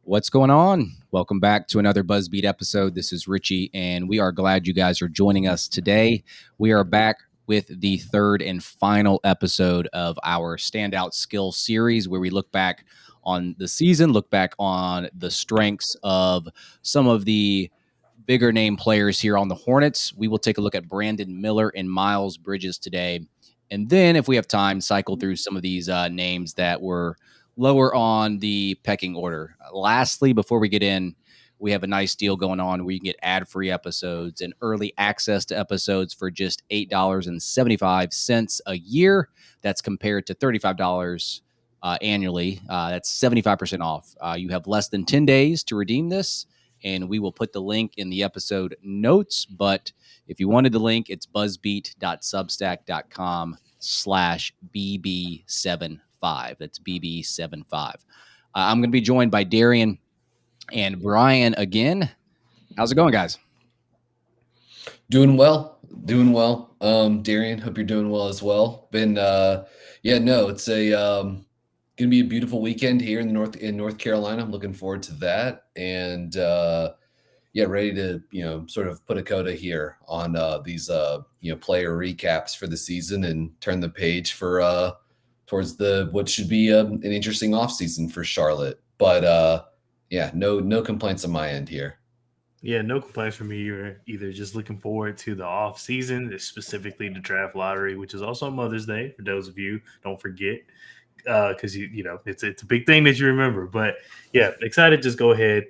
What's going on? Welcome back to another BuzzBeat episode. This is Richie, and we are glad you guys are joining us today. We are back with the third and final episode of our Standout Skill series, where we look back on the season, look back on the strengths of some of the bigger name players here on the Hornets. We will take a look at Brandon Miller and Miles Bridges today. And then, if we have time, cycle through some of these names that were lower on the pecking order. Lastly, before we get in, we have a nice deal going on where you can get ad-free episodes and early access to episodes for just $8.75 a year. That's compared to $35 annually. That's 75% off. You have less than 10 days to redeem this, and we will put the link in the episode notes. But if you wanted the link, it's buzzbeat.substack.com/BB75. That's BB75. I'm going to be joined by Darian and Brian again. How's it going, guys? Doing well. Darian, hope you're doing well as well. It's gonna be a beautiful weekend here in North Carolina. I'm looking forward to that, and ready to sort of put a coda here on these player recaps for the season and turn the page for towards what should be an interesting offseason for Charlotte. But no complaints on my end here. Yeah, no complaints from me either. Just looking forward to the off season, specifically the draft lottery, which is also Mother's Day for those of you. Don't forget, because it's a big thing that you remember. But yeah, excited. Just go ahead,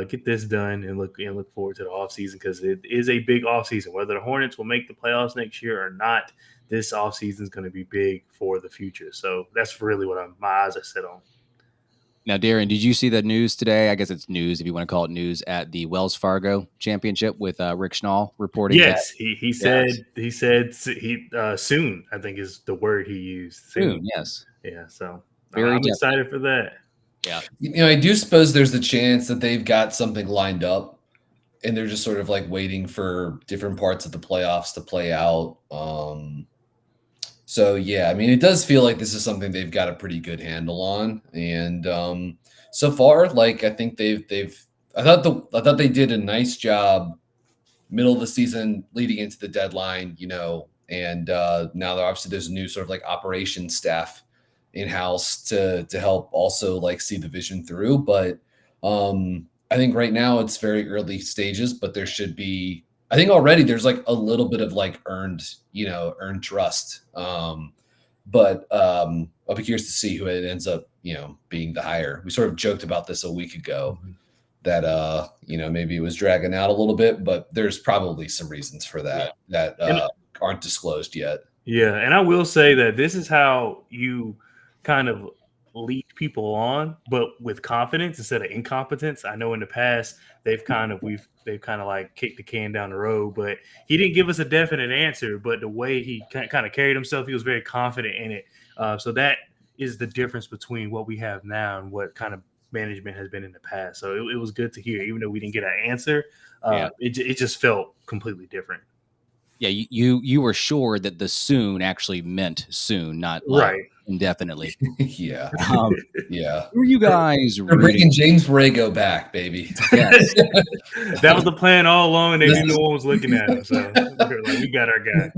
get this done, and look forward to the off season because it is a big off season. Whether the Hornets will make the playoffs next year or not, this off season is going to be big for the future. So that's really what my eyes are set on. Now, Darian, did you see the news today? I guess it's news, if you want to call it news, at the Wells Fargo Championship with Rick Schnall reporting. Yes, he said soon, I think is the word he used. Soon, yes. Yeah, so I'm excited for that. Yeah. I do suppose there's the chance that they've got something lined up and they're just sort of like waiting for different parts of the playoffs to play out. So yeah, I mean, it does feel like this is something they've got a pretty good handle on, and so far, like I think I thought they did a nice job middle of the season leading into the deadline, and now obviously there's a new sort of like operations staff in house to help also like see the vision through, but I think right now it's very early stages, but there should be. I think already there's like a little bit of like earned trust. But I'll be curious to see who it ends up, being the hire. We sort of joked about this a week ago that, maybe it was dragging out a little bit, but there's probably some reasons for that that aren't disclosed yet. Yeah. And I will say that this is how you kind of lead people on, but with confidence instead of incompetence. I know in the past they've kind of like kicked the can down the road, but he didn't give us a definite answer. But the way he kind of carried himself, he was very confident in it. So that is the difference between what we have now and what kind of management has been in the past. So it was good to hear, even though we didn't get an answer. It just felt completely different. Yeah, you were sure that the soon actually meant soon, not right indefinitely. Yeah. Yeah. Who are you guys bringing James Borrego back, baby? Yes. That was the plan all along, and they knew no one was looking at him. So we got our guy.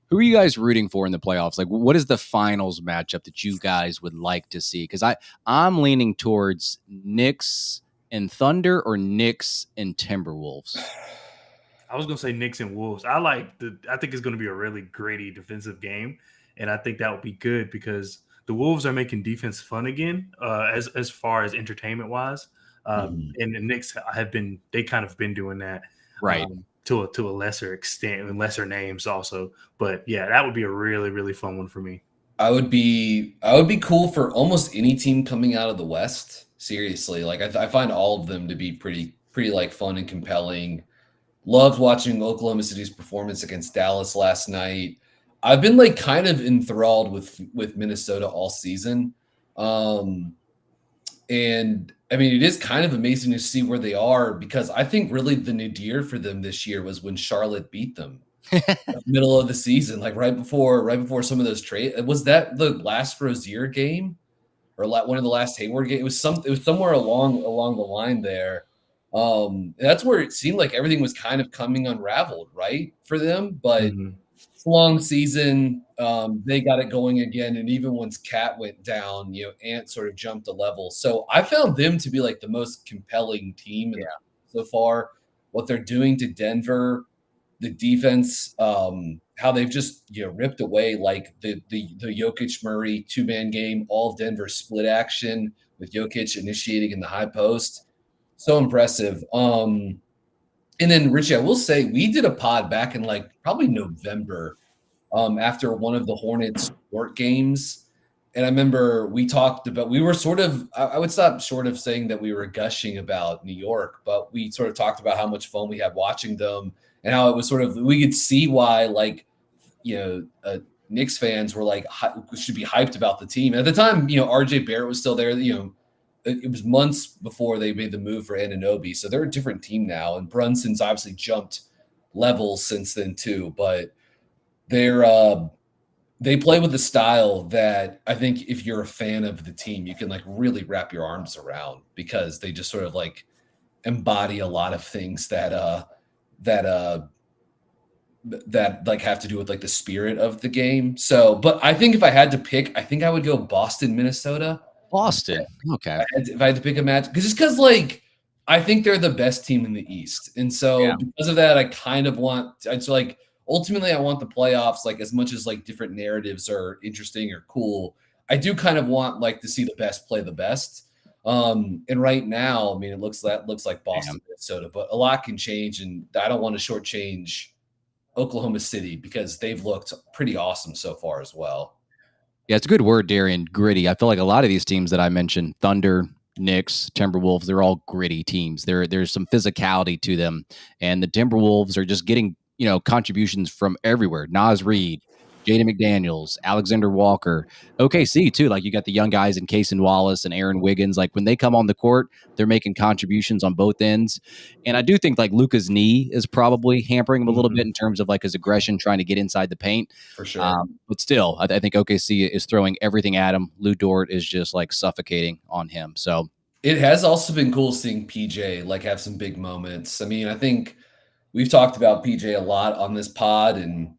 Who are you guys rooting for in the playoffs? Like, what is the finals matchup that you guys would like to see? Because I'm leaning towards Knicks and Thunder or Knicks and Timberwolves. I was going to say Knicks and Wolves. I think it's going to be a really gritty defensive game. And I think that would be good because the Wolves are making defense fun again, as far as entertainment wise. And the Knicks they kind of been doing that. Right. To a lesser extent and lesser names also. But yeah, that would be a really, really fun one for me. I would be cool for almost any team coming out of the West. Seriously. Like I find all of them to be pretty like fun and compelling. Loved watching Oklahoma City's performance against Dallas last night. I've been like kind of enthralled with Minnesota all season. And I mean, it is kind of amazing to see where they are because I think really the nadir for them this year was when Charlotte beat them middle of the season, like right before some of those trades. Was that the last Rozier game or one of the last Hayward games. It was somewhere along the line there. That's where it seemed like everything was kind of coming unraveled, right, for them. But it's a long season. They got it going again, and even once Cat went down, Ant sort of jumped a level. So I found them to be like the most compelling team so far. What they're doing to Denver, the defense, how they've just ripped away like the Jokic Murray 2-man game, all of Denver split action with Jokic initiating in the high post. So impressive. And then Richie, I will say we did a pod back in like probably November, after one of the Hornets work games. And I remember we talked about, we were sort of, I would stop short of saying that we were gushing about New York, but we sort of talked about how much fun we had watching them and how it was sort of, we could see why like, Knicks fans were like, should be hyped about the team. And at the time, RJ Barrett was still there, it was months before they made the move for Anunoby. So they're a different team now. And Brunson's obviously jumped levels since then too, but they play with a style that I think if you're a fan of the team, you can like really wrap your arms around because they just sort of like embody a lot of things that like have to do with like the spirit of the game. So, but I think if I had to pick, I think I would go Boston, Minnesota. Boston. Okay. If I had to pick a match, because like I think they're the best team in the East, and so because of that, I kind of want. It's like ultimately, I want the playoffs. Like as much as like different narratives are interesting or cool, I do kind of want like to see the best play the best. And right now, I mean, it looks like Boston, Minnesota, but a lot can change, and I don't want to shortchange Oklahoma City because they've looked pretty awesome so far as well. Yeah, it's a good word, Darian. Gritty. I feel like a lot of these teams that I mentioned, Thunder, Knicks, Timberwolves, they're all gritty teams. There's some physicality to them, and the Timberwolves are just getting contributions from everywhere. Naz Reid, Jaden McDaniels, Alexander Walker, OKC too. Like you got the young guys in Cason Wallace and Aaron Wiggins. Like when they come on the court, they're making contributions on both ends. And I do think like Luka's knee is probably hampering him a little bit in terms of like his aggression, trying to get inside the paint. For sure. But still, I think OKC is throwing everything at him. Lou Dort is just like suffocating on him. So it has also been cool seeing PJ like have some big moments. I mean, I think we've talked about PJ a lot on this pod, and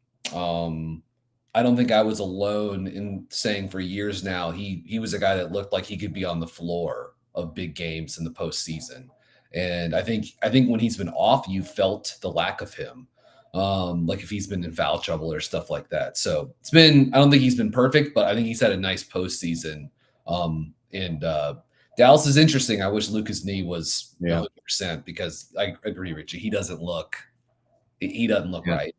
I don't think I was alone in saying for years now he was a guy that looked like he could be on the floor of big games in the postseason. And I think when he's been off, you felt the lack of him. Like if he's been in foul trouble or stuff like that. So I don't think he's been perfect, but I think he's had a nice postseason. And Dallas is interesting. I wish Luka's knee was 100% because I agree, Richie. He doesn't look right.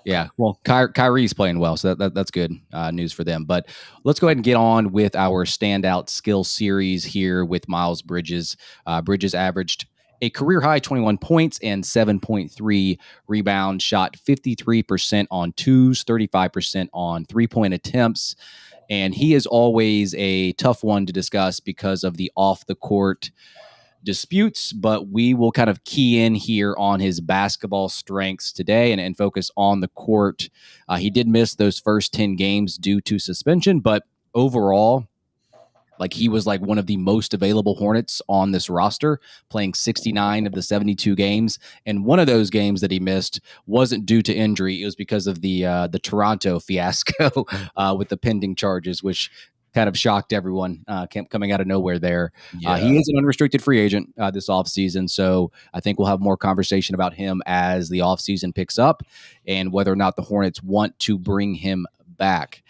Yeah, well, Kyrie's playing well, so that's good news for them. But let's go ahead and get on with our standout skill series here with Miles Bridges. Bridges averaged a career-high 21 points and 7.3 rebounds, shot 53% on twos, 35% on three-point attempts. And he is always a tough one to discuss because of the off-the-court disputes, but we will kind of key in here on his basketball strengths today and focus on the court. He did miss those first 10 games due to suspension, but overall, like he was like one of the most available Hornets on this roster, playing 69 of the 72 games. And one of those games that he missed wasn't due to injury. It was because of the Toronto fiasco with the pending charges, which kind of shocked everyone coming out of nowhere there. Yeah. He is an unrestricted free agent this offseason, so I think we'll have more conversation about him as the offseason picks up and whether or not the Hornets want to bring him back.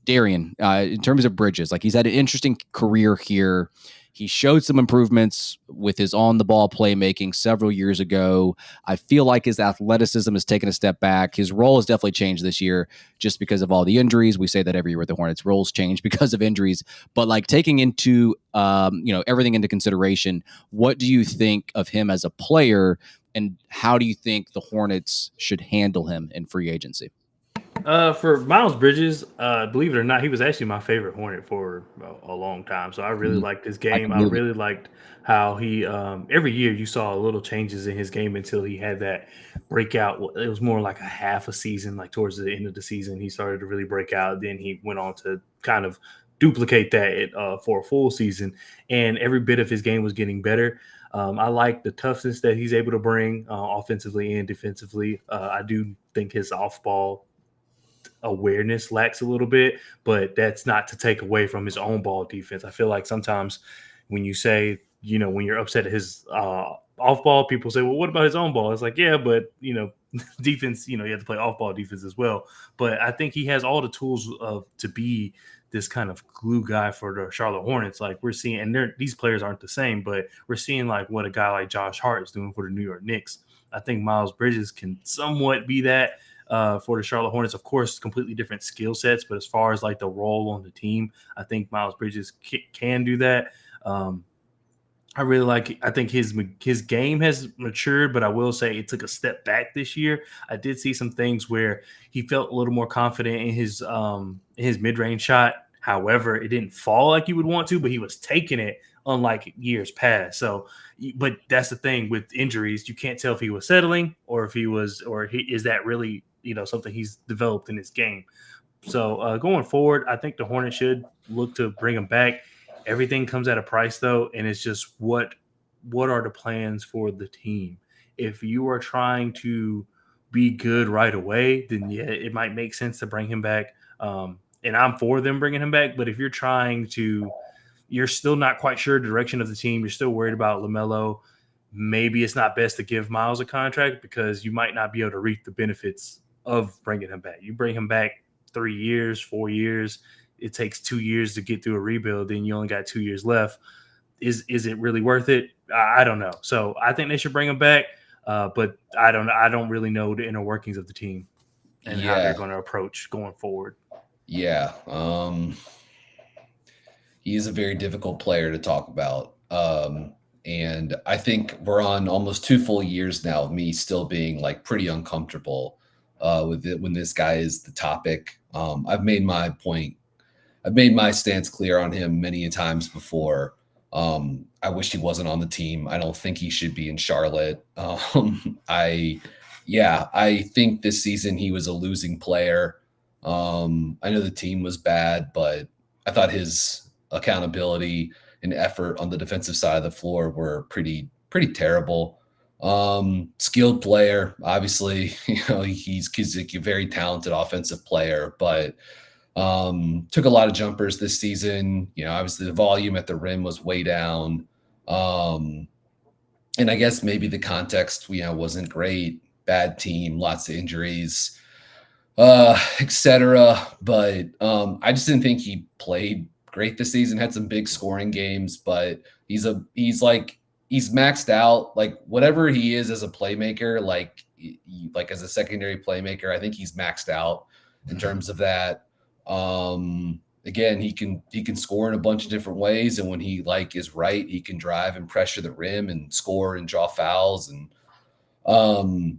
Darian, in terms of Bridges, like he's had an interesting career here. He showed some improvements with his on-the-ball playmaking several years ago. I feel like his athleticism has taken a step back. His role has definitely changed this year just because of all the injuries. We say that every year with the Hornets, roles change because of injuries. But like taking into everything into consideration, what do you think of him as a player, and how do you think the Hornets should handle him in free agency? For Miles Bridges, believe it or not, he was actually my favorite Hornet for a long time. So I really liked his game. I really liked how he every year you saw little changes in his game until he had that breakout. It was more like a half a season, like towards the end of the season, he started to really break out. Then he went on to kind of duplicate that for a full season. And every bit of his game was getting better. I like the toughness that he's able to bring offensively and defensively. I do think his off ball awareness lacks a little bit, but that's not to take away from his own ball defense. I feel like sometimes when you say, when you're upset at his off ball, people say, well, what about his own ball? It's like, yeah, but, defense, you have to play off ball defense as well. But I think he has all the tools to be this kind of glue guy for the Charlotte Hornets. Like we're seeing, and these players aren't the same, but we're seeing like what a guy like Josh Hart is doing for the New York Knicks. I think Miles Bridges can somewhat be that for the Charlotte Hornets. Of course, completely different skill sets, but as far as like the role on the team, I think Miles Bridges can do that. I think his game has matured, but I will say it took a step back this year. I did see some things where he felt a little more confident in his mid-range shot. However, it didn't fall like you would want to, but he was taking it unlike years past. So, but that's the thing with injuries. You can't tell if he was settling or if is that really, something he's developed in his game. So going forward, I think the Hornets should look to bring him back. Everything comes at a price, though, and it's just what are the plans for the team? If you are trying to be good right away, then yeah, it might make sense to bring him back. And I'm for them bringing him back. But if you're you're still not quite sure the direction of the team, you're still worried about LaMelo, maybe it's not best to give Miles a contract because you might not be able to reap the benefits of bringing him back. You bring him back 3 years, 4 years, it takes 2 years to get through a rebuild, then you only got 2 years left. Is it really worth it? I don't know. So I think they should bring him back, but I don't really know the inner workings of the team and how they're going to approach going forward. Yeah. He is a very difficult player to talk about. And I think we're on almost 2 full years now of me still being like pretty uncomfortable with it when this guy is the topic. I've made my point. I've made my stance clear on him many times before. I wish he wasn't on the team. I don't think he should be in Charlotte. I think this season he was a losing player. I know the team was bad, but I thought his accountability and effort on the defensive side of the floor were pretty terrible. Skilled player, obviously, he's a very talented offensive player, but took a lot of jumpers this season. Obviously the volume at the rim was way down. And I guess maybe the context, wasn't great. Bad team, lots of injuries, etc. But I just didn't think he played great this season. Had some big scoring games, but he's maxed out. Like whatever he is as a playmaker, like as a secondary playmaker, I think he's maxed out in terms of that. Again, he can score in a bunch of different ways, and when he is right, he can drive and pressure the rim and score and draw fouls, and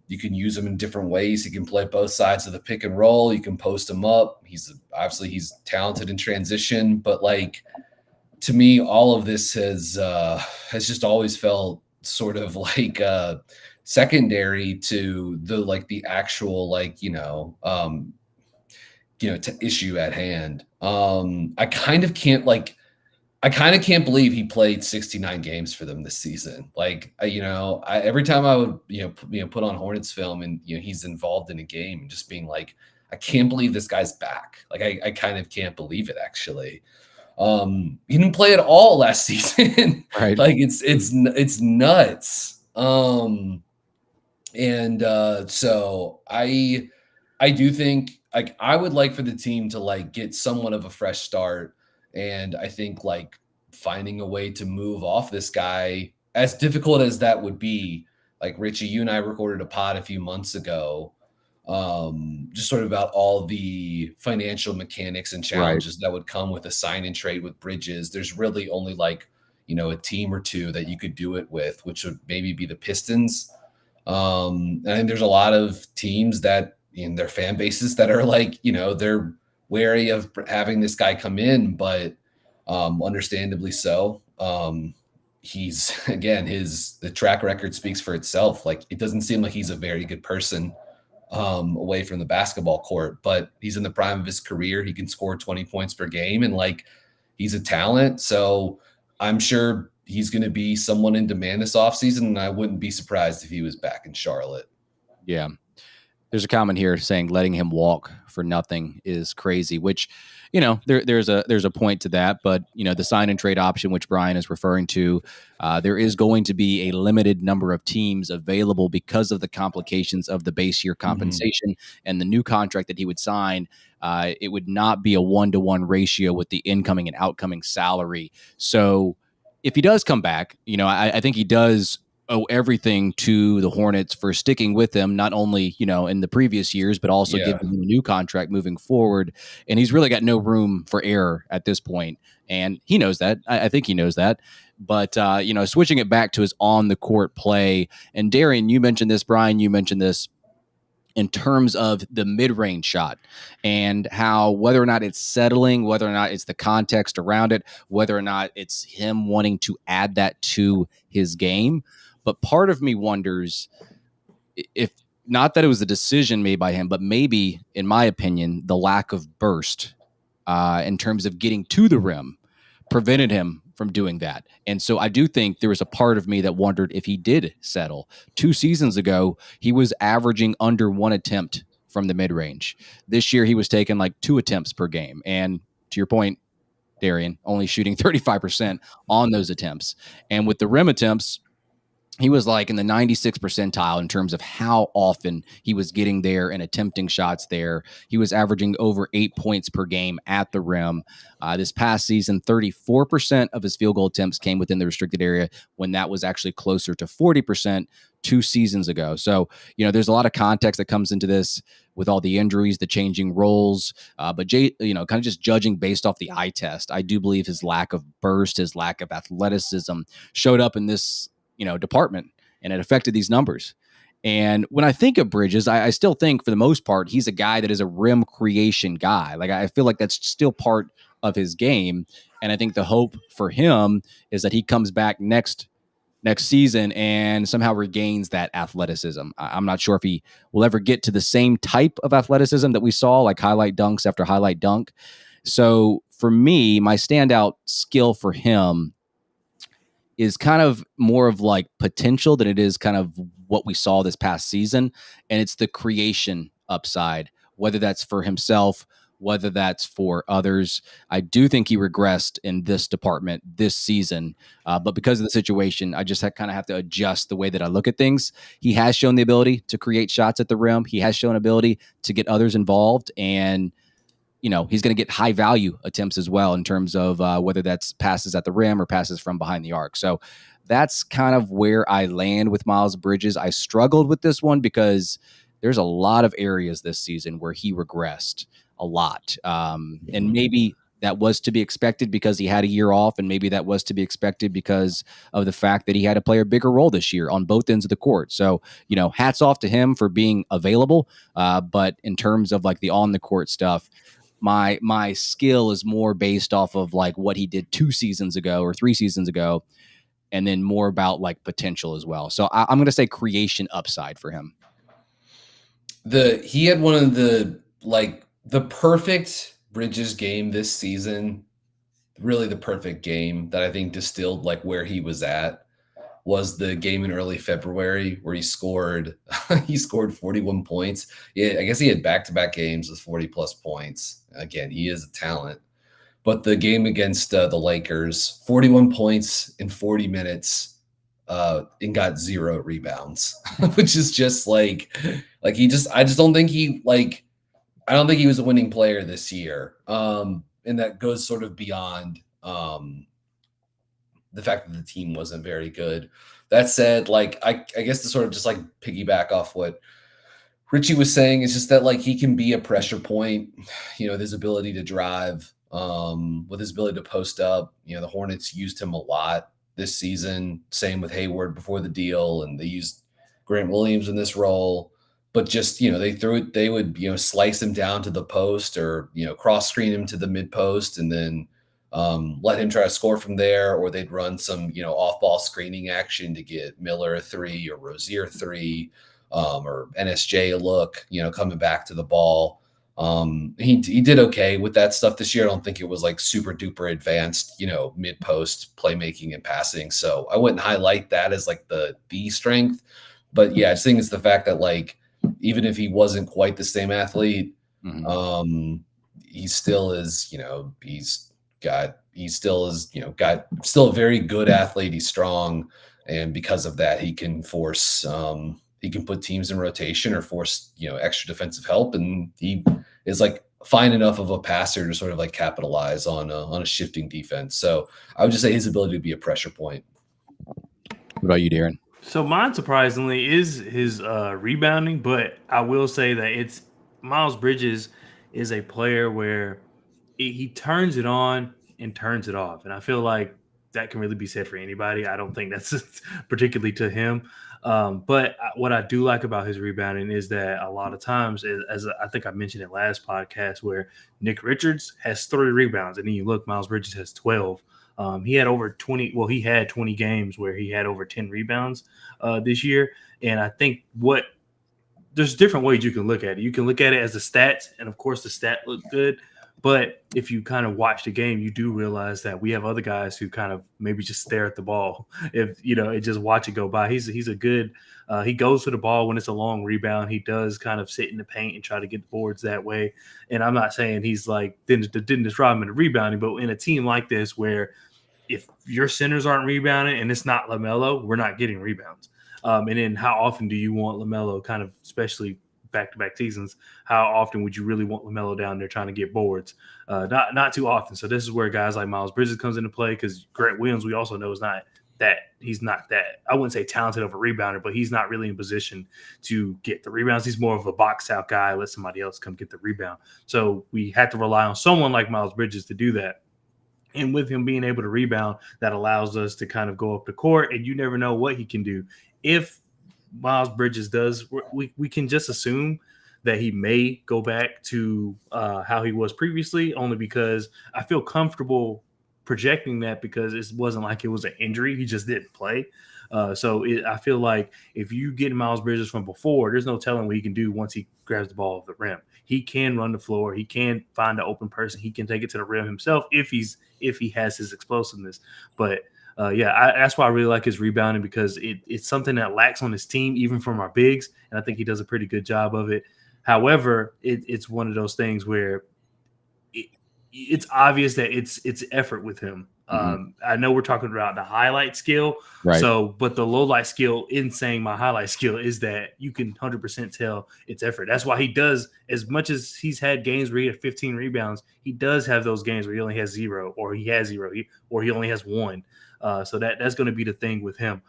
you can use him in different ways. He can play both sides of the pick and roll. You can post him up. He's talented in transition, but to me, all of this has just always felt sort of secondary to the actual issue at hand. I kind of can't believe he played 69 games for them this season. Every time I would, put on Hornets film and, he's involved in a game and just being like, I can't believe this guy's back. I kind of can't believe it actually. He didn't play at all last season. Right. It's nuts. So I do think I would like for the team to get somewhat of a fresh start. And I think finding a way to move off this guy, as difficult as that would be, Richie, you and I recorded a pod a few months ago, just sort of about all the financial mechanics and challenges that would come with a sign and trade with Bridges. There's really only a team or two that you could do it with, which would maybe be the Pistons. And I think there's a lot of teams that in their fan bases that are they're wary of having this guy come in, but understandably so. He's the track record speaks for itself. It doesn't seem like he's a very good person away from the basketball court, but he's in the prime of his career. He can score 20 points per game. And He's a talent, so I'm sure he's going to be someone in demand this offseason, and I wouldn't be surprised if he was back in Charlotte. Yeah. There's a comment here saying letting him walk for nothing is crazy, which, there's a point to that. But, the sign and trade option, which Brian is referring to, there is going to be a limited number of teams available because of the complications of the base year compensation and the new contract that he would sign. It would not be a 1-to-1 ratio with the incoming and outgoing salary. So if he does come back, I think he does owe everything to the Hornets for sticking with him, not only, in the previous years, but also giving him a new contract moving forward. And he's really got no room for error at this point. And he knows that. I think he knows that. But, switching it back to his on the court play. And Darian, you mentioned this, Brian, you mentioned this in terms of the mid-range shot and how whether or not it's settling, whether or not it's the context around it, whether or not it's him wanting to add that to his game. But part of me wonders if not that it was a decision made by him, but maybe, in my opinion, the lack of burst in terms of getting to the rim prevented him from doing that. And so I do think there was a part of me that wondered if he did settle. 2 seasons ago, he was averaging under 1 attempt from the mid-range. This year, he was taking like 2 attempts per game. And to your point, Darian, only shooting 35% on those attempts. And with the rim attempts, he was like in the 96th percentile in terms of how often he was getting there and attempting shots there. He was averaging over 8 points per game at the rim. This past season, 34% of his field goal attempts came within the restricted area when that was actually closer to 40% 2 seasons ago. So, there's a lot of context that comes into this with all the injuries, the changing roles. But Jay, kind of just judging based off the eye test, I do believe his lack of burst, his lack of athleticism showed up in this department, and it affected these numbers. And when I think of Bridges, I still think for the most part, he's a guy that is a rim creation guy. Like, I feel like that's still part of his game. And I think the hope for him is that he comes back next season and somehow regains that athleticism. I'm not sure if he will ever get to the same type of athleticism that we saw, like highlight dunks after highlight dunk. So for me, my standout skill for him is kind of more of like potential than it is kind of what we saw this past season. And it's the creation upside, whether that's for himself, whether that's for others. I do think he regressed in this department this season. But because of the situation, I just kind of have to adjust the way that I look at things. He has shown the ability to create shots at the rim. He has shown ability to get others involved. And he's going to get high value attempts as well in terms of whether that's passes at the rim or passes from behind the arc. So that's kind of where I land with Miles Bridges. I struggled with this one because there's a lot of areas this season where he regressed a lot. And maybe that was to be expected because he had a year off, and maybe that was to be expected because of the fact that he had to play a bigger role this year on both ends of the court. So, hats off to him for being available. But in terms of like the on the court stuff, my skill is more based off of like what he did 2 seasons ago or 3 seasons ago, and then more about like potential as well. So I'm going to say creation upside for him. He had one of the perfect Bridges game this season, really the perfect game that I think distilled like where he was at was the game in early February where he scored 41 points. Yeah, I guess he had back-to-back games with 40 plus points. Again, he is a talent. But the game against the Lakers, 41 points in 40 minutes, and got 0 rebounds, which is just I don't think he was a winning player this year. And that goes sort of beyond the fact that the team wasn't very good. That said, I guess to sort of just like piggyback off what Richie was saying is just that he can be a pressure point, with his ability to drive, with his ability to post up. The Hornets used him a lot this season. Same with Hayward before the deal, and they used Grant Williams in this role. But just, they would, slice him down to the post or, cross screen him to the mid post and then let him try to score from there, or they'd run some, off-ball screening action to get Miller a 3 or Rozier a 3, or NSJ a look, coming back to the ball. He did okay with that stuff this year. I don't think it was like super duper advanced, mid post playmaking and passing. So I wouldn't highlight that as like the strength. But yeah, I just think it's the fact that like even if he wasn't quite the same athlete, Mhm. he still is, he still is, got still a very good athlete. He's strong, and because of that, he can put teams in rotation or force extra defensive help, and he is like fine enough of a passer to sort of like capitalize on a shifting defense. So I would just say his ability to be a pressure point. What about you, Darren? So mine surprisingly is his rebounding, but I will say that it's Miles Bridges is a player where he turns it on and turns it off, and I feel like that can really be said for anybody. I don't think that's particularly to him. What I do like about his rebounding is that a lot of times, as I think I mentioned it last podcast, where Nick Richards has 3 rebounds, and then you look, Miles Bridges has 12. He had over 20. Well, he had 20 games where he had over 10 rebounds this year, and I think what there's different ways you can look at it. You can look at it as the stats, and of course, the stat look good. But if you kind of watch the game, you do realize that we have other guys who kind of maybe just stare at the ball. If and just watch it go by. He's a good. He goes for the ball when it's a long rebound. He does kind of sit in the paint and try to get the boards that way. And I'm not saying he's like didn't describe him in the rebounding, but in a team like this where if your centers aren't rebounding and it's not LaMelo, we're not getting rebounds. And then how often do you want LaMelo, kind of especially back-to-back seasons, how often would you really want LaMelo down there trying to get boards? Not too often. So this is where guys like Miles Bridges comes into play, because Grant Williams, we also know, is not that he's not that, I wouldn't say talented of a rebounder, but he's not really in position to get the rebounds. He's more of a box out guy, let somebody else come get the rebound. So we had to rely on someone like Miles Bridges to do that. And with him being able to rebound, that allows us to kind of go up the court, and you never know what he can do. If Miles Bridges does, we can just assume that he may go back to how he was previously, only because I feel comfortable projecting that, because it wasn't like it was an injury. He just didn't play. I feel like if you get Miles Bridges from before, there's no telling what he can do once he grabs the ball off the rim. He can run the floor. He can find an open person. He can take it to the rim himself if he has his explosiveness. But that's why I really like his rebounding, because it's something that lacks on his team, even from our bigs, and I think he does a pretty good job of it. However, it's one of those things where it's obvious that it's effort with him. I know we're talking about the highlight skill, Right. but the low light skill in saying my highlight skill is that you can 100% tell it's effort. That's why he does, as much as he's had games where he had 15 rebounds, he does have those games where he only has 0, or he has 0, or he only has 1. So that's going to be the thing with him.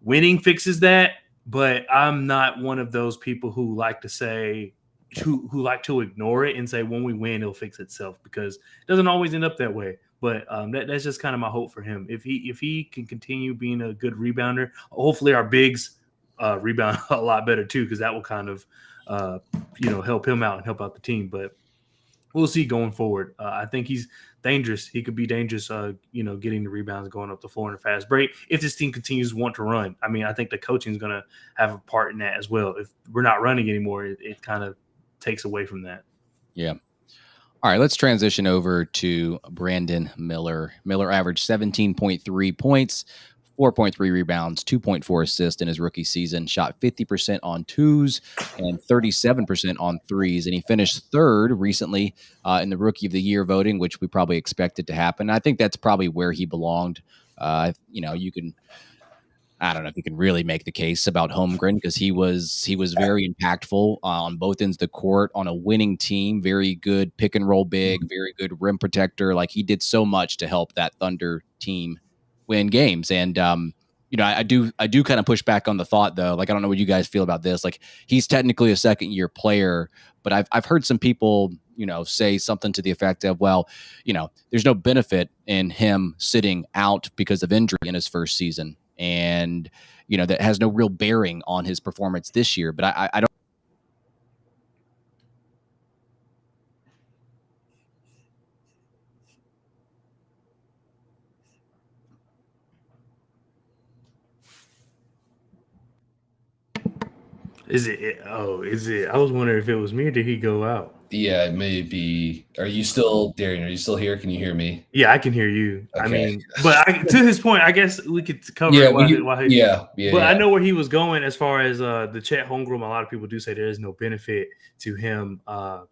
Winning fixes that, but I'm not one of those people who like to say, who like to ignore it and say when we win it'll fix itself, because it doesn't always end up that way. But that's just kind of my hope for him. If he can continue being a good rebounder, hopefully our bigs rebound a lot better too, because that will kind of help him out and help out the team. But we'll see going forward. I think he's dangerous. He could be dangerous, getting the rebounds, going up the floor in a fast break, if this team continues to want to run. I mean, I think the coaching is going to have a part in that as well. If we're not running anymore, it kind of takes away from that. Yeah. All right, let's transition over to Brandon Miller. Miller averaged 17.3 points, 4.3 rebounds, 2.4 assists in his rookie season, shot 50% on twos and 37% on threes. And he finished third recently in the Rookie of the Year voting, which we probably expected to happen. I think that's probably where he belonged. I don't know if you can really make the case about Holmgren, because he was very impactful on both ends of the court on a winning team. Very good pick and roll big, very good rim protector. Like, he did so much to help that Thunder team win games. And I do kind of push back on the thought, though. Like, I don't know what you guys feel about this. Like, he's technically a second year player, but I've heard some people say something to the effect of, well, there's no benefit in him sitting out because of injury in his first season. And, that has no real bearing on his performance this year. But I don't. Is it? Oh, is it? I was wondering if it was me or did he go out? Yeah, maybe. Are you still, Darian? Are you still here? Can you hear me? Yeah, I can hear you. I Okay. mean, but to his point, I guess we could cover Yeah, it while he. yeah. But I know where he was going as far as the Chet Holmgren. A lot of people do say there is no benefit to him not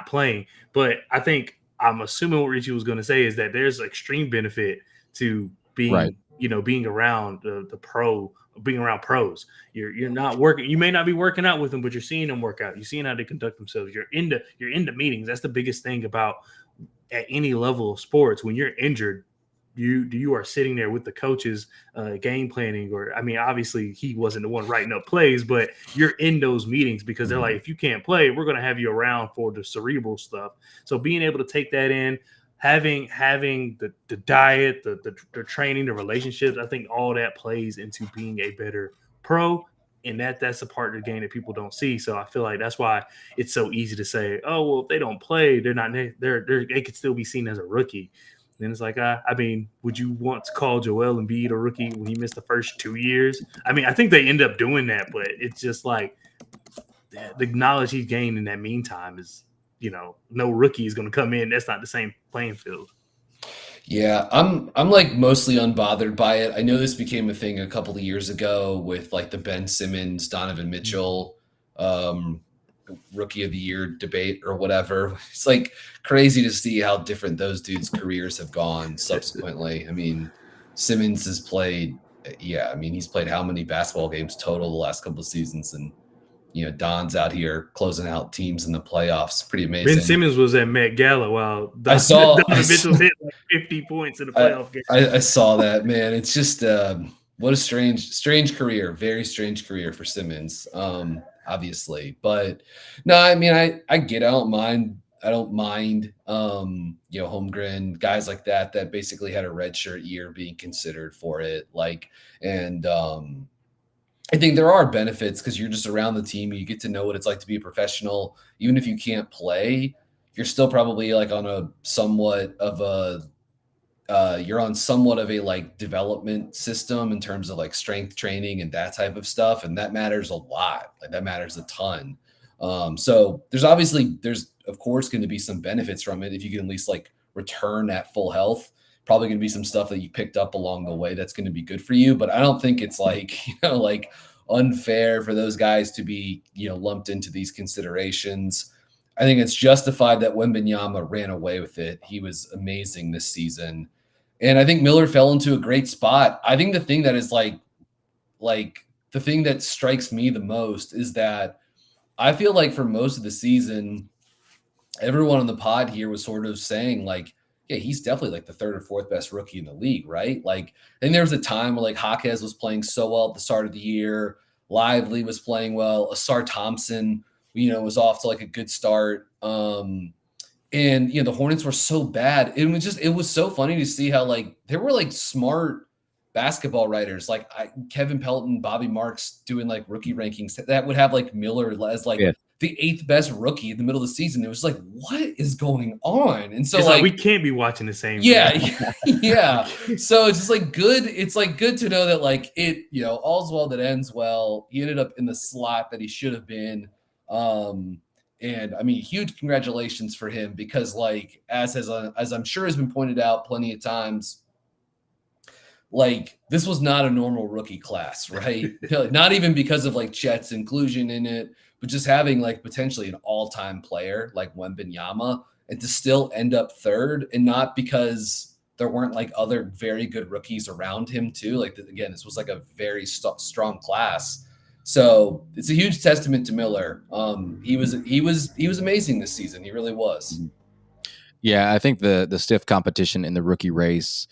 playing. But I think I'm assuming what Richie was going to say is that there's extreme benefit to being being around being around pros. You're not working. You may not be working out with them, but you're seeing them work out. You're seeing how they conduct themselves. You're into meetings. That's the biggest thing about at any level of sports. When you're injured, you are sitting there with the coaches game planning, or I mean, obviously he wasn't the one writing up plays, but you're in those meetings because they're like, if you can't play, we're going to have you around for the cerebral stuff. So being able to take that in, having the diet, the training, the relationships, I think all that plays into being a better pro. And that's a part of the game that people don't see. So I feel like that's why it's so easy to say, oh, well, if they don't play, they could still be seen as a rookie. And it's like, I mean, would you want to call Joel Embiid a rookie when he missed the first 2 years? I mean, I think they end up doing that, but it's just like the knowledge he's gained in that meantime is, no rookie is going to come in. That's not the same playing field. Yeah, I'm like mostly unbothered by it. I know this became a thing a couple of years ago with like the Ben Simmons, Donovan Mitchell, rookie of the year debate or whatever. It's like crazy to see how different those dudes' careers have gone subsequently. I mean, Simmons has played, he's played how many basketball games total the last couple of seasons, and Don's out here closing out teams in the playoffs. Pretty amazing. Ben Simmons was at Met Gala while Donovan Mitchell hit like 50 points in the playoff game. I saw that, man. It's just what a strange career. Very strange career for Simmons, obviously. But no, I mean, I get it. I don't mind, Holmgren, guys like that basically had a redshirt year being considered for it. I think there are benefits because you're just around the team. You get to know what it's like to be a professional. Even if you can't play, you're still probably like on a somewhat of a like development system in terms of like strength training and that type of stuff. And that matters a lot. Like that matters a ton. So there's of course going to be some benefits from it if you can at least like return at full health. Probably going to be some stuff that you picked up along the way that's going to be good for you. But I don't think it's like, like unfair for those guys to be, lumped into these considerations. I think it's justified that Wembanyama ran away with it. He was amazing this season. And I think Miller fell into a great spot. I think the thing that is like the thing that strikes me the most is that I feel like for most of the season, everyone on the pod here was sort of saying like, yeah, he's definitely like the third or fourth best rookie in the league, right? Like, and there was a time where like Jaquez was playing so well at the start of the year. Lively was playing well. Asar Thompson, was off to like a good start. And the Hornets were so bad. It was so funny to see how like there were like smart basketball writers like Kevin Pelton, Bobby Marks doing like rookie rankings that would have like Miller as like the 8th best rookie in the middle of the season. It was like, what is going on? And so it's like we can't be watching the same. Yeah. So it's just like good. It's like good to know that like it, all's well that ends well. He ended up in the slot that he should have been. And I mean, huge congratulations for him because like, as I'm sure has been pointed out plenty of times, like this was not a normal rookie class, right? Not even because of like Chet's inclusion in it, but just having like potentially an all-time player like Wembanyama and to still end up third, and not because there weren't like other very good rookies around him too. Like again, this was like a very strong class. So it's a huge testament to Miller. He was amazing this season. He really was. Yeah, I think the stiff competition in the rookie race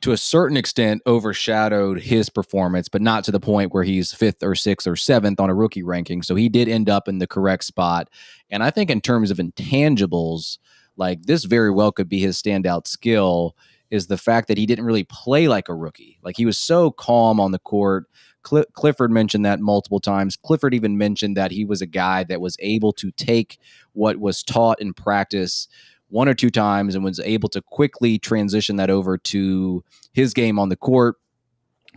to a certain extent overshadowed his performance, but not to the point where he's 5th or 6th or 7th on a rookie ranking. So he did end up in the correct spot. And I think in terms of intangibles, like this very well could be his standout skill is the fact that he didn't really play like a rookie. Like he was so calm on the court. Clifford mentioned that multiple times. Clifford even mentioned that he was a guy that was able to take what was taught in practice 1 or 2 times and was able to quickly transition that over to his game on the court.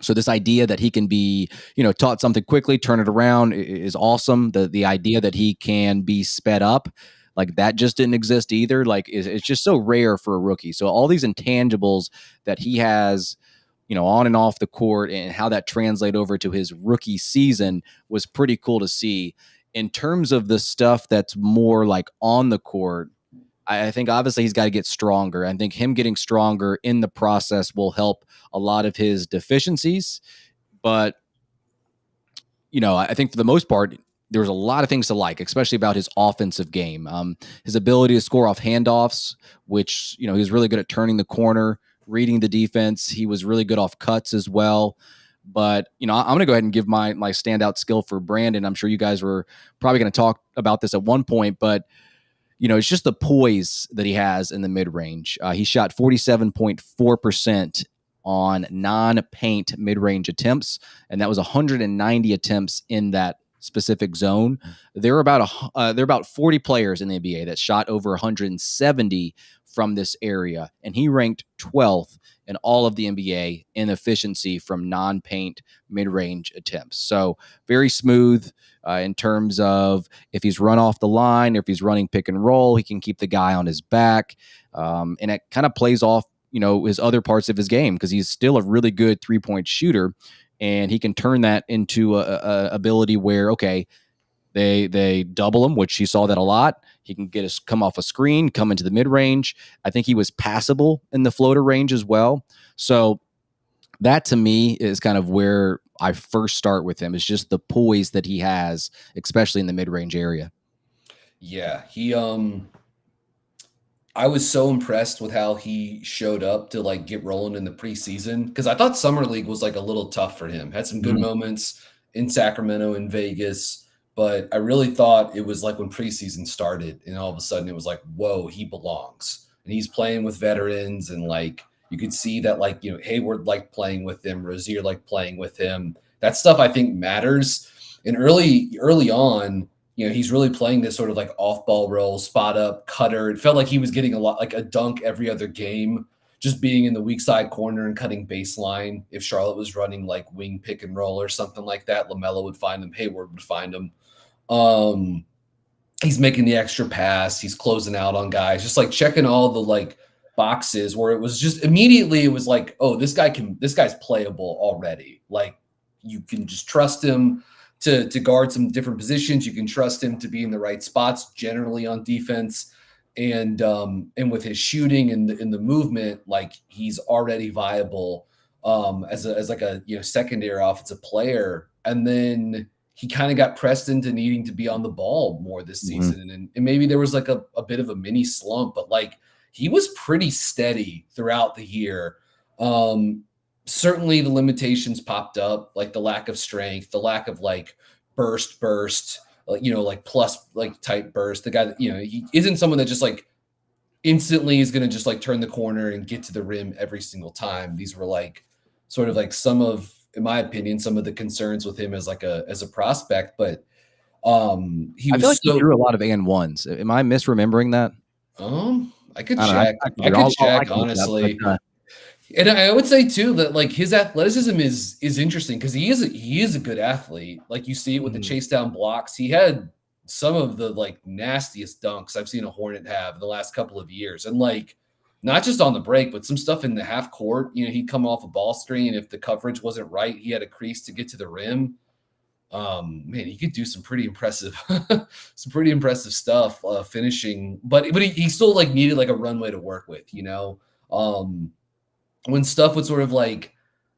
So this idea that he can be, taught something quickly, turn it around is awesome. The idea that he can be sped up, like that just didn't exist either. Like it's just so rare for a rookie. So all these intangibles that he has, on and off the court, and how that translate over to his rookie season was pretty cool to see. In terms of the stuff that's more like on the court, I think obviously he's got to get stronger. I think him getting stronger in the process will help a lot of his deficiencies. But, I think for the most part, there's a lot of things to like, especially about his offensive game. His ability to score off handoffs, which, he was really good at turning the corner, reading the defense. He was really good off cuts as well. But, I'm going to go ahead and give my standout skill for Brandon. I'm sure you guys were probably going to talk about this at one point, but it's just the poise that he has in the mid-range. He shot 47.4% on non-paint mid-range attempts, and that was 190 attempts in that specific zone. There are about 40 players in the NBA that shot over 170 from this area, and he ranked 12th in all of the NBA in efficiency from non-paint mid-range attempts. So very smooth in terms of if he's run off the line, or if he's running pick and roll, he can keep the guy on his back. And it kind of plays off, his other parts of his game, because he's still a really good 3-point shooter, and he can turn that into a ability where, okay, they double him, which he saw that a lot. He can come off a screen, come into the mid range. I think he was passable in the floater range as well. So that to me is kind of where I first start with him, is just the poise that he has, especially in the mid range area. Yeah, I was so impressed with how he showed up to like get rolling in the preseason, because I thought summer league was like a little tough for him. Had some good moments in Sacramento and Vegas, but I really thought it was like when preseason started, and all of a sudden it was like, whoa, he belongs. And he's playing with veterans, and like you could see that, like, Hayward liked playing with him, Rozier liked playing with him. That stuff I think matters. And early on, he's really playing this sort of like off-ball role, spot up, cutter. It felt like he was getting a lot, like a dunk every other game, just being in the weak side corner and cutting baseline. If Charlotte was running like wing pick and roll or something like that, LaMelo would find him, Hayward would find him. He's making the extra pass. He's closing out on guys, just like checking all the like boxes, where it was just immediately, it was like, oh, this guy's playable already. Like, you can just trust him to guard some different positions. You can trust him to be in the right spots generally on defense. And with his shooting and the movement, like, he's already viable as like a secondary offensive player. And then he kind of got pressed into needing to be on the ball more this season. And maybe there was like a bit of a mini slump, but like, he was pretty steady throughout the year. Certainly the limitations popped up, like the lack of strength, the lack of like burst, like plus like tight burst. The guy that, he isn't someone that just like instantly is going to just like turn the corner and get to the rim every single time. These were like sort of like some of, in my opinion, some of the concerns with him as a prospect. But I feel like he drew a lot of and ones. Am I misremembering that? I could check. I could check, honestly. And I would say too that like his athleticism is interesting, because he is a good athlete. Like, you see it with the chase down blocks. He had some of the like nastiest dunks I've seen a Hornet have in the last couple of years, and like not just on the break, but some stuff in the half court. He'd come off a ball screen. If the coverage wasn't right, he had a crease to get to the rim. Man, he could do some pretty impressive stuff finishing, but he still like needed like a runway to work with, when stuff would sort of like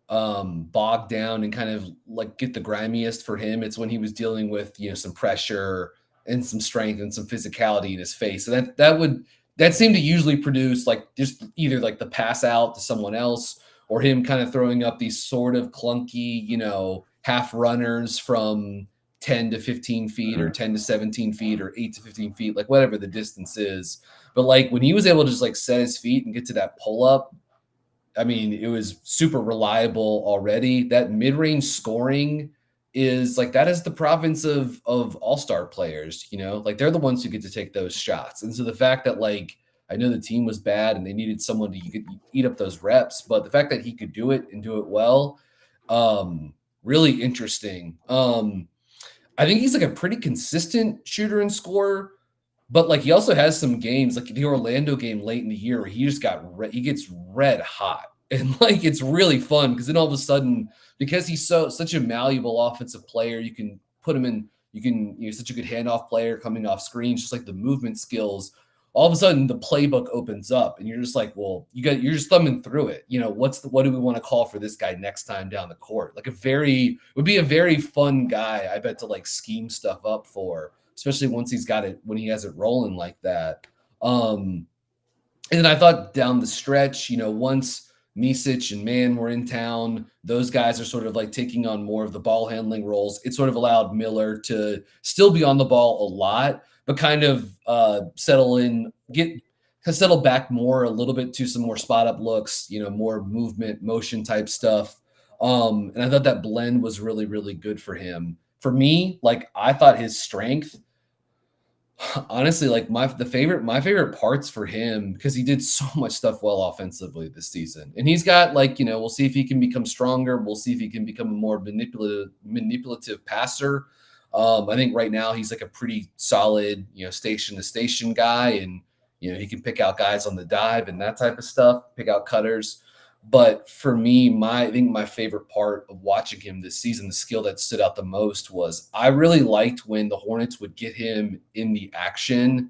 bog down and kind of like get the grimiest for him. It's when he was dealing with, some pressure and some strength and some physicality in his face. And that seemed to usually produce like just either like the pass out to someone else, or him kind of throwing up these sort of clunky, half runners from 10 to 15 feet or 10 to 17 feet or 8 to 15 feet, like whatever the distance is. But like when he was able to just like set his feet and get to that pull up, I mean, it was super reliable already. That mid-range scoring is like, that is the province of all-star players, like they're the ones who get to take those shots. And so the fact that like, I know the team was bad and they needed someone to eat up those reps, but the fact that he could do it and do it well, really interesting. I think he's like a pretty consistent shooter and scorer, but like he also has some games like the Orlando game late in the year where he just he gets red hot. And like it's really fun because then all of a sudden, because he's such a malleable offensive player, you can put him in, such a good handoff player coming off screens, just like the movement skills. All of a sudden the playbook opens up and you're just like, well, you're just thumbing through it. What do we want to call for this guy next time down the court? Like would be a very fun guy, I bet, to like scheme stuff up for, especially once when he has it rolling like that. And then I thought down the stretch, once Misic and Mann were in town, those guys are sort of like taking on more of the ball handling roles. It sort of allowed Miller to still be on the ball a lot, but kind of settle back more a little bit to some more spot up looks, more movement, motion type stuff. And I thought that blend was really, really good for him. For me, like I thought his strength, honestly, like my favorite parts for him, because he did so much stuff well offensively this season, and he's got like, we'll see if he can become stronger. We'll see if he can become a more manipulative passer. I think right now he's like a pretty solid, station to station guy, and he can pick out guys on the dive and that type of stuff, pick out cutters. But for me, I think my favorite part of watching him this season, the skill that stood out the most, was I really liked when the Hornets would get him in the action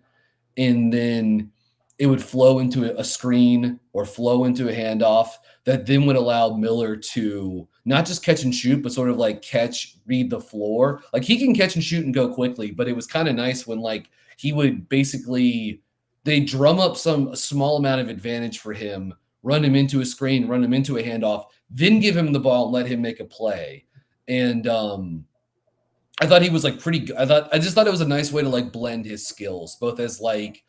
and then it would flow into a screen or flow into a handoff that then would allow Miller to not just catch and shoot, but sort of like read the floor. Like he can catch and shoot and go quickly, but it was kind of nice when like he would they drum up a small amount of advantage for him, run him into a screen, run him into a handoff, then give him the ball and let him make a play. And I thought he was like pretty good. I just thought it was a nice way to like blend his skills, both as like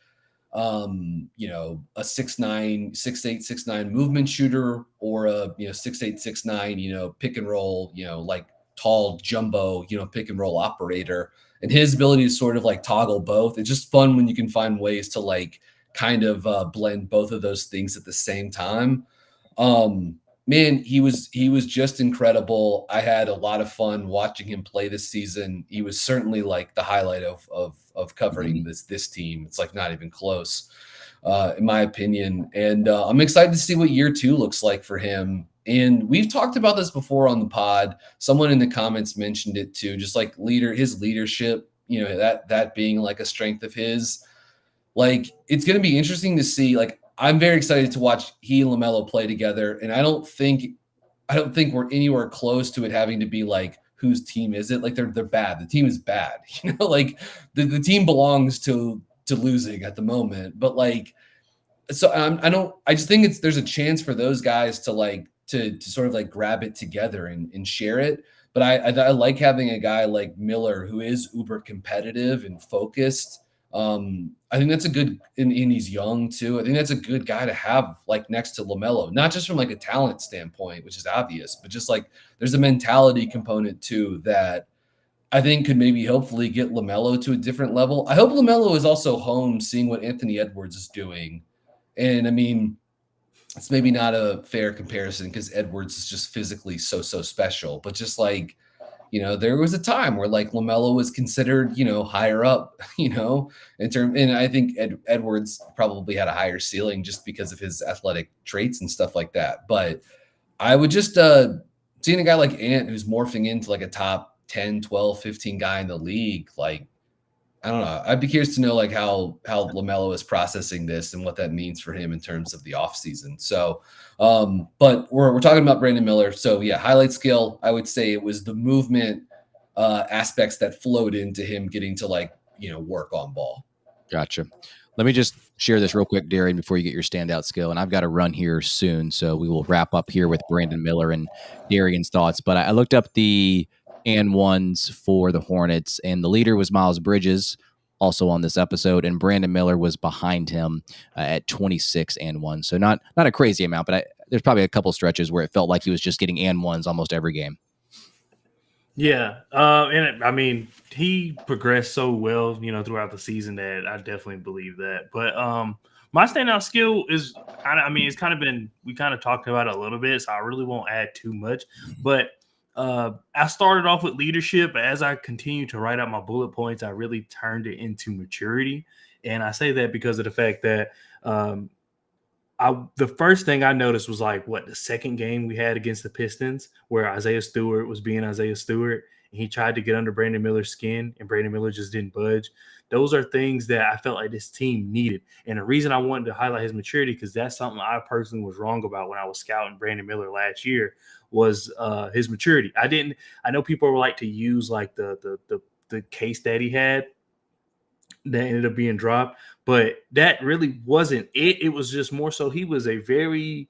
a 6'9", 6'8", 6'9" movement shooter, or a 6'8", 6'9", pick and roll, like tall jumbo, pick and roll operator. And his ability to sort of like toggle both. It's just fun when you can find ways to like kind of blend both of those things at the same time. Man, he was just incredible. I had a lot of fun watching him play this season. He was certainly like the highlight of covering this team. It's like not even close, in my opinion. And I'm excited to see what year 2 looks like for him. And we've talked about this before on the pod. Someone in the comments mentioned it too, just like his leadership, that being like a strength of his. Like, it's going to be interesting to see. Like, I'm very excited to watch he and LaMelo play together. And I don't think we're anywhere close to it having to be like, whose team is it? Like, they're bad. The team is bad. Like the team belongs to losing at the moment. But like, so I just think there's a chance for those guys to like, to sort of like grab it together and share it. But I like having a guy like Miller who is uber competitive and focused. I think that's a good, and he's young too. I think that's a good guy to have like next to LaMelo, not just from like a talent standpoint, which is obvious, but just like there's a mentality component too that I think could maybe hopefully get LaMelo to a different level. I hope LaMelo is also home seeing what Anthony Edwards is doing. And I mean, it's maybe not a fair comparison because Edwards is just physically so special, but just like, there was a time where like LaMelo was considered, higher up, and I think Edwards probably had a higher ceiling just because of his athletic traits and stuff like that. But I would just seeing a guy like Ant who's morphing into like a top 10, 12, 15 guy in the league, like, I don't know. I'd be curious to know like how LaMelo is processing this and what that means for him in terms of the offseason. So, but we're talking about Brandon Miller. So yeah, highlight skill. I would say it was the movement aspects that flowed into him getting to like, work on ball. Gotcha. Let me just share this real quick, Darian, before you get your standout skill. And I've got to run here soon. So we will wrap up here with Brandon Miller and Darian's thoughts. But I looked up the and ones for the Hornets, and the leader was Miles Bridges, also on this episode, and Brandon Miller was behind him at 26 and one. So not a crazy amount, but there's probably a couple stretches where it felt like he was just getting and ones almost every game. Yeah, and I mean, he progressed so well, throughout the season that I definitely believe that. But My standout skill is kind of, I mean, it's kind of been, we kind of talked about it a little bit, so I really won't add too much. But I started off with leadership. As I continued to write out my bullet points, I really turned it into maturity. And I say that because of the fact that the first thing I noticed was like the second game we had against the Pistons, where Isaiah Stewart was being Isaiah Stewart, and he tried to get under Brandon Miller's skin, and Brandon Miller just didn't budge. Those are things that I felt like this team needed, and the reason I wanted to highlight his maturity, because that's something I personally was wrong about when I was scouting Brandon Miller last year, was his maturity. I know people were like to use like the case that he had that ended up being dropped, but that really wasn't it. It was just more so he was a very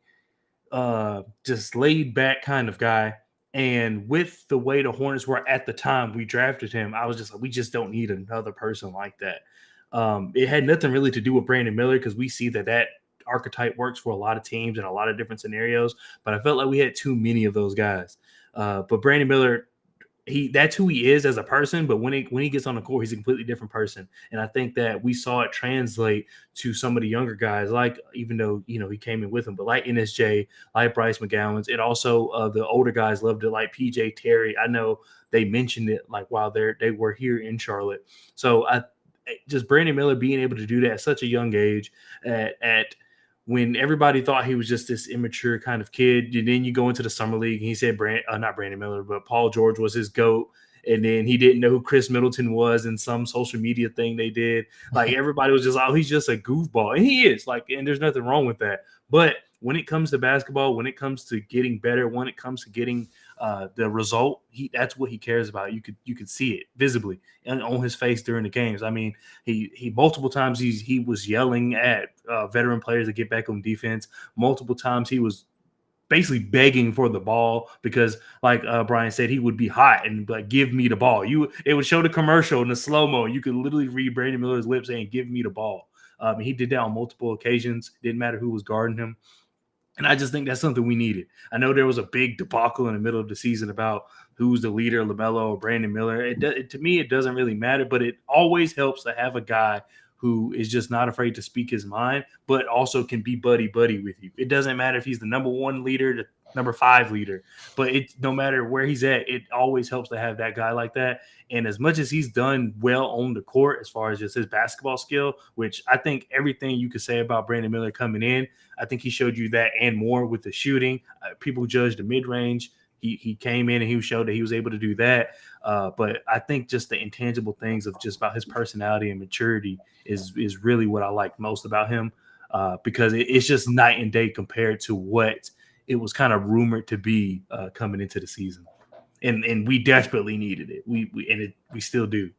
just laid back kind of guy. And with the way the Hornets were at the time we drafted him, I was just like, we just don't need another person like that. It had nothing really to do with Brandon Miller, because we see that archetype works for a lot of teams in a lot of different scenarios. But I felt like we had too many of those guys. But Brandon Miller, that's who he is as a person, but when he gets on the court, he's a completely different person. And I think that we saw it translate to some of the younger guys, like, even though he came in with him, but like NSJ, like Bryce McGowan's. It also the older guys loved it, like PJ Terry. I know they mentioned it like while they were here in Charlotte. So just Brandon Miller being able to do that at such a young age, at when everybody thought he was just this immature kind of kid. And then you go into the summer league, and he said not Brandon Miller, but Paul George was his GOAT. And then he didn't know who Chris Middleton was in some social media thing they did. Like, everybody was just, oh, he's just a goofball. And he is, like, and there's nothing wrong with that. But when it comes to basketball, when it comes to getting better, when it comes to getting the result, that's what he cares about. You could see it visibly on his face during the games. I mean, he multiple times he was yelling at veteran players to get back on defense. Multiple times he was basically begging for the ball, because like Brian said, he would be hot and like, give me the ball. It would show the commercial in the slow-mo. You could literally read Brandon Miller's lips saying, give me the ball. He did that on multiple occasions. Didn't matter who was guarding him. And I just think that's something we needed. I know there was a big debacle in the middle of the season about who's the leader, LaMelo or Brandon Miller. To me, it doesn't really matter, but it always helps to have a guy who is just not afraid to speak his mind, but also can be buddy-buddy with you. It doesn't matter if he's the number 1 leader, the number 5 leader, but no matter where he's at, it always helps to have that guy like that. And as much as he's done well on the court as far as just his basketball skill, which I think everything you could say about Brandon Miller coming in, I think he showed you that and more with the shooting. People judge the mid-range. He came in and he showed that he was able to do that. But I think just the intangible things of just about his personality and maturity is really what I like most about him, because it's just night and day compared to what it was kind of rumored to be coming into the season. And we desperately needed it. We still do.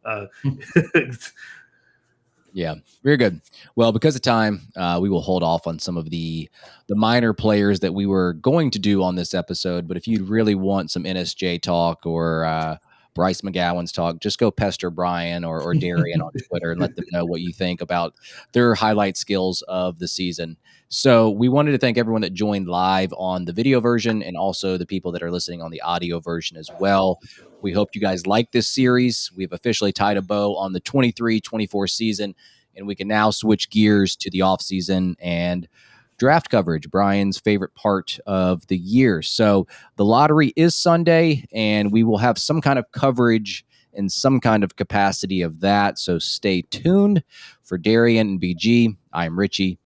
Yeah, very good. Well, because of time, we will hold off on some of the minor players that we were going to do on this episode. But if you really want some NSJ talk or Bryce McGowan's talk, just go pester Brian or Darian on Twitter and let them know what you think about their highlight skills of the season. So we wanted to thank everyone that joined live on the video version, and also the people that are listening on the audio version as well. We hope you guys like this series. We've officially tied a bow on the 23-24 season, and we can now switch gears to the offseason and draft coverage, Brian's favorite part of the year. So the lottery is Sunday, and we will have some kind of coverage in some kind of capacity of that. So stay tuned. For Darian and BG, I'm Richie.